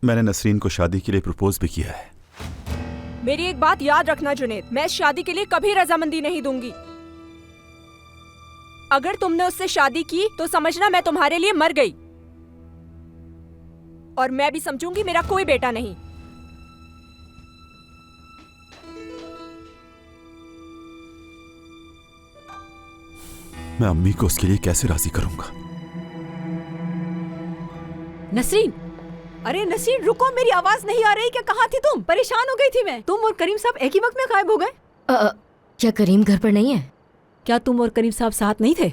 मैंने नसरीन को शादी के लिए प्रपोज भी किया है। मेरी एक बात याद रखना जुनैद, मैं इस शादी के लिए कभी रजामंदी नहीं दूंगी। अगर तुमने उससे शादी की तो समझना मैं तुम्हारे लिए मर गई, और मैं भी समझूंगी मेरा कोई बेटा नहीं। मैं अम्मी को उसके लिए कैसे राजी करूंगा? नसरीन, अरे नसरीन रुको, मेरी आवाज नहीं आ रही क्या? कहाँ थी तुम? परेशान हो गई थी मैं। तुम और करीम साहब एक ही वक्त में गायब हो गए। क्या करीम घर पर नहीं है? क्या तुम और करीम साहब साथ नहीं थे?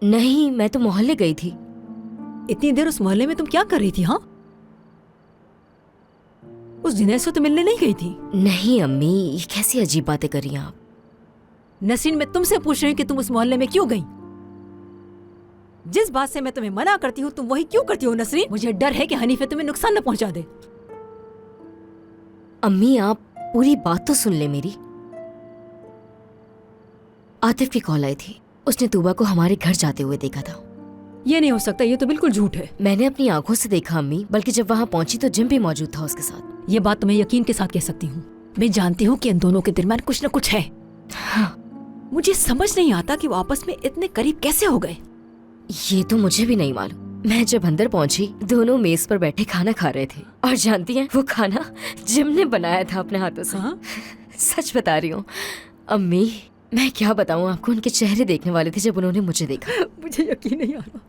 नहीं, मैं तो मोहल्ले गई थी। इतनी देर उस मोहल्ले में तुम क्या कर रही थी? हाँ, उस जुनैद से तो मिलने नहीं गई थी? नहीं अम्मी, ये कैसी अजीब बातें कर रही हैं आप? नसरीन, मैं तुमसे पूछ रही हूँ कि तुम उस मोहल्ले में क्यों गई? जिस बात से मैं तुम्हें मना करती हूँ तुम वही क्यों करती हो नसरीन? मुझे डर है कि हनीफे तुम्हें नुकसान न पहुंचा दे। अम्मी आप पूरी बात तो सुन ले मेरी। आतिफ की कॉल आई थी, उसने तूबा को हमारे घर जाते हुए देखा था। ये नहीं हो सकता, ये तो बिल्कुल झूठ है। मैंने अपनी आंखों से देखा अम्मी, बल्कि जब वहाँ पहुंची तो जिम भी मौजूद था उसके साथ। ये बात तो मैं यकीन के साथ कह सकती हूँ। मैं जानती हूँ कि इन दोनों के दरमियान कुछ न कुछ है। हाँ। मुझे समझ नहीं आता कि वो आपस में इतने करीब कैसे हो गए। ये तो मुझे भी नहीं मालूम। मैं जब अंदर पहुंची दोनों मेज पर बैठे खाना खा रहे थे, और जानती हैं वो खाना जिम ने बनाया था अपने हाथों से। हाँ? सच बता रही हूँ अम्मी, मैं क्या बताऊँ आपको, उनके चेहरे देखने वाले थे जब उन्होंने मुझे देखा। मुझे यकीन नहीं आ रहा।